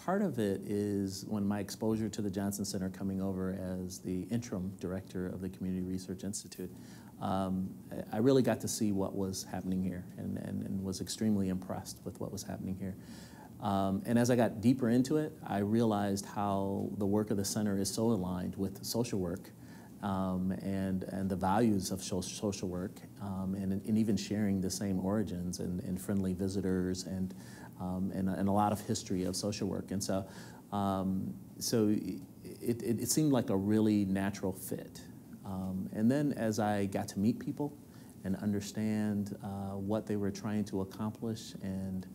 part of it is when my exposure to the Johnson Center coming over as the interim director of the Community Research Institute, I really got to see what was happening here and was extremely impressed with what was happening here. And as I got deeper into it, I realized how the work of the center is so aligned with social work and the values of social work, and even sharing the same origins and friendly visitors and a lot of history of social work. And so, it seemed like a really natural fit. And then as I got to meet people and understand what they were trying to accomplish and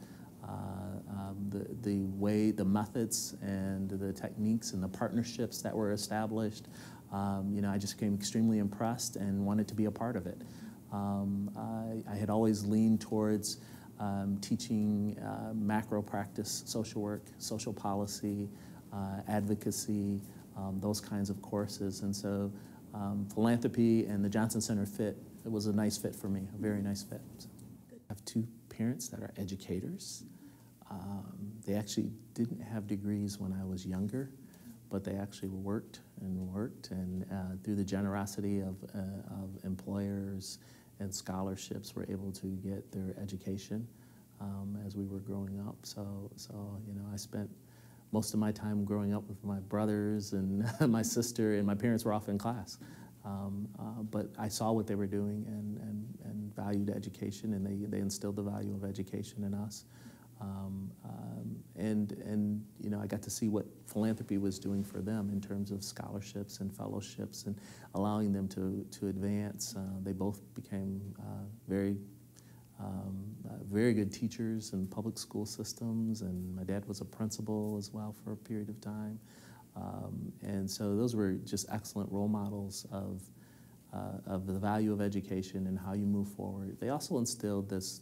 the methods and the techniques and the partnerships that were established, I just became extremely impressed and wanted to be a part of it. I had always leaned towards teaching macro practice social work, social policy, advocacy, those kinds of courses. And so philanthropy and the Johnson Center fit. It was a nice fit for me, a very nice fit. So, I have two parents that are educators. They actually didn't have degrees when I was younger, but they actually worked, and through the generosity of employers and scholarships were able to get their education as we were growing up. So I spent most of my time growing up with my brothers and my sister, and my parents were off in class. But I saw what they were doing and valued education, and they instilled the value of education in us. I got to see what philanthropy was doing for them in terms of scholarships and fellowships and allowing them to advance. They both became very good teachers in public school systems, and my dad was a principal as well for a period of time. And so those were just excellent role models of the value of education and how you move forward. They also instilled this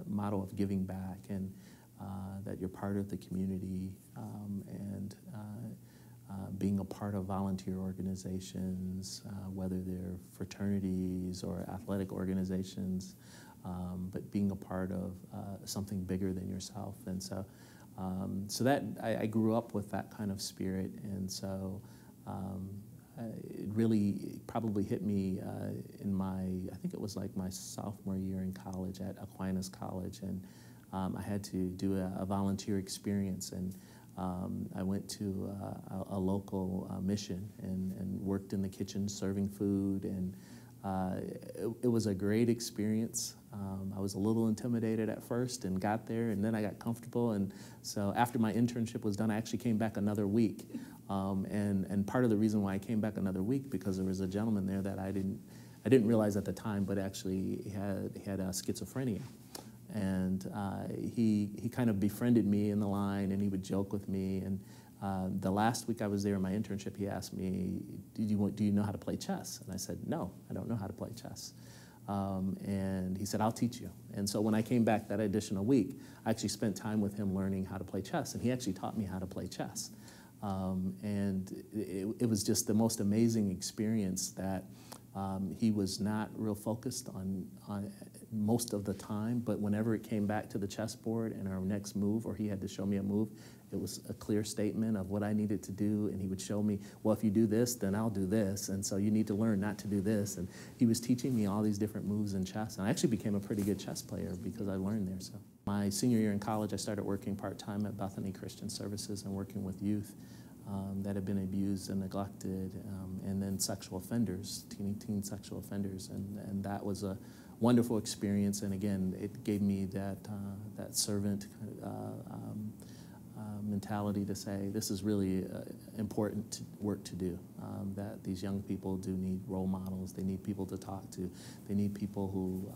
model of giving back and that you're part of the community and being a part of volunteer organizations, whether they're fraternities or athletic organizations, but being a part of something bigger than yourself. And so, that I grew up with that kind of spirit, and so it really probably hit me in I think it was like my sophomore year in college at Aquinas College, and I had to do a volunteer experience, and I went to a local mission and worked in the kitchen serving food, and it was a great experience. I was a little intimidated at first and got there, and then I got comfortable, and so after my internship was done, I actually came back another week. And part of the reason why I came back another week, because there was a gentleman there that I didn't realize at the time, but actually had schizophrenia. And he kind of befriended me in the line, and he would joke with me. And the last week I was there in my internship, he asked me, do you know how to play chess? And I said, no, I don't know how to play chess. And he said, I'll teach you. And so when I came back that additional week, I actually spent time with him learning how to play chess, and he actually taught me how to play chess. And it was just the most amazing experience that he was not real focused on most of the time, but whenever it came back to the chessboard and our next move, or he had to show me a move, it was a clear statement of what I needed to do, and he would show me, well, if you do this, then I'll do this, and so you need to learn not to do this. And he was teaching me all these different moves in chess, and I actually became a pretty good chess player because I learned there. So my senior year in college, I started working part-time at Bethany Christian Services and working with youth that had been abused and neglected, and then sexual offenders, teen sexual offenders, and that was a wonderful experience. And again, it gave me that servant mentality to say this is really important work to do. That these young people do need role models. They need people to talk to. They need people who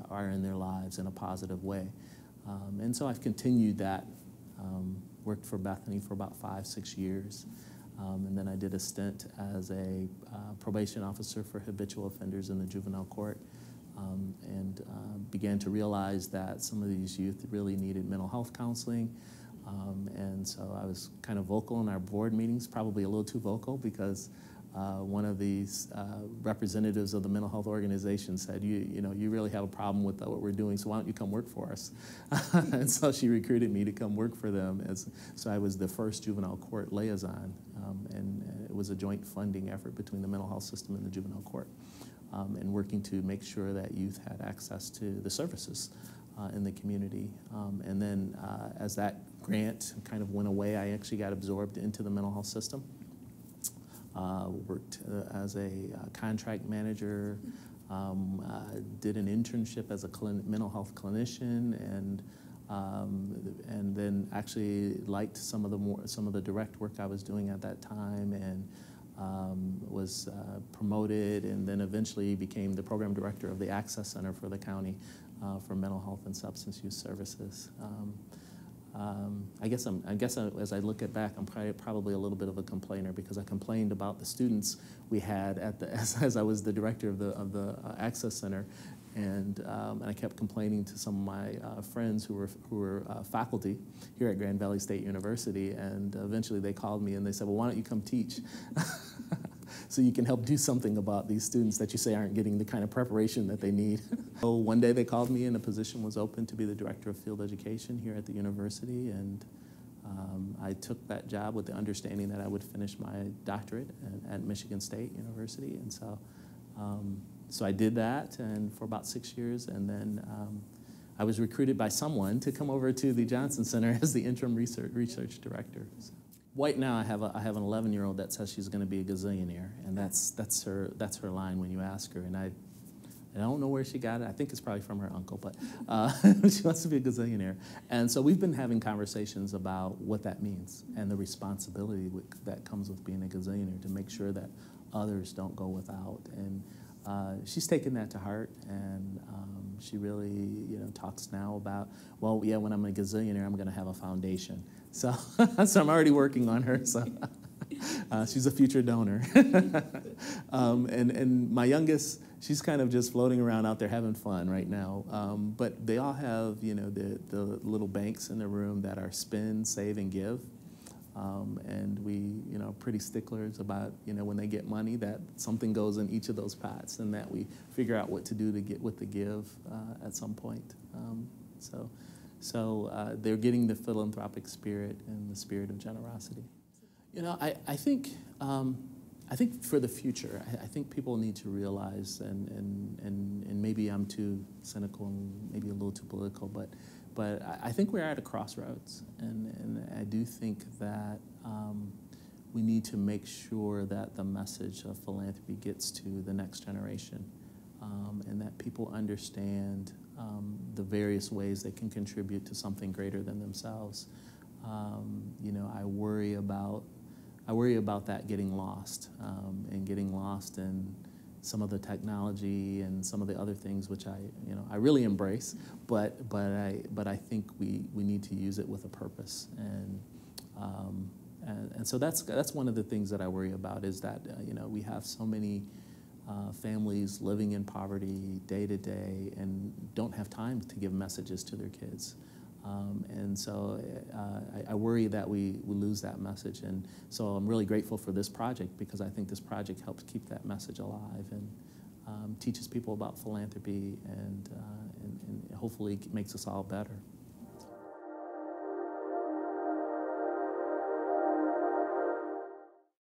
are in their lives in a positive way. And so I've continued that. Worked for Bethany for about 5-6 years, and then I did a stint as a probation officer for habitual offenders in the juvenile court, and began to realize that some of these youth really needed mental health counseling, and so I was kind of vocal in our board meetings, probably a little too vocal, because one of these representatives of the mental health organization said, you really have a problem with what we're doing, so why don't you come work for us? And so she recruited me to come work for them. So I was the first juvenile court liaison, and it was a joint funding effort between the mental health system and the juvenile court, and working to make sure that youth had access to the services in the community. And then as that grant kind of went away, I actually got absorbed into the mental health system. Worked as a contract manager, did an internship as a mental health clinician, and then actually liked some of the direct work I was doing at that time, and was promoted, and then eventually became the program director of the Access Center for the county for mental health and substance use services. I guess as I look back, I'm probably a little bit of a complainer, because I complained about the students we had as I was the director of the Access Center, and I kept complaining to some of my friends who were faculty here at Grand Valley State University, and eventually they called me and they said, well, why don't you come teach? So you can help do something about these students that you say aren't getting the kind of preparation that they need. So one day they called me and a position was open to be the director of field education here at the university, and I took that job with the understanding that I would finish my doctorate at Michigan State University, and so I did that, and for about 6 years, and then I was recruited by someone to come over to the Johnson Center as the interim research director. So. Right now, I have an 11-year-old that says she's going to be a gazillionaire, and that's her line when you ask her. And I don't know where she got it. I think it's probably from her uncle, but she wants to be a gazillionaire. And so we've been having conversations about what that means and the responsibility that comes with being a gazillionaire, to make sure that others don't go without. And she's taken that to heart, and she really talks now about, well, yeah, when I'm a gazillionaire, I'm going to have a foundation. So, so I'm already working on her. So she's a future donor. And my youngest, she's kind of just floating around out there having fun right now. But they all have the little banks in the room that are spend, save, and give. And we pretty sticklers about when they get money, that something goes in each of those pots, and that we figure out what to do to get with the give at some point. So they're getting the philanthropic spirit and the spirit of generosity. I think for the future, I think people need to realize, and maybe I'm too cynical and maybe a little too political, but I think we're at a crossroads, and I do think that we need to make sure that the message of philanthropy gets to the next generation, and that people understand the various ways they can contribute to something greater than themselves. I worry about that getting lost, and getting lost in some of the technology and some of the other things which I really embrace, but I think we need to use it with a purpose, and so that's one of the things that I worry about, is that we have so many families living in poverty day to day and don't have time to give messages to their kids. And so I worry that we lose that message. And so I'm really grateful for this project, because I think this project helps keep that message alive, and teaches people about philanthropy, and hopefully makes us all better.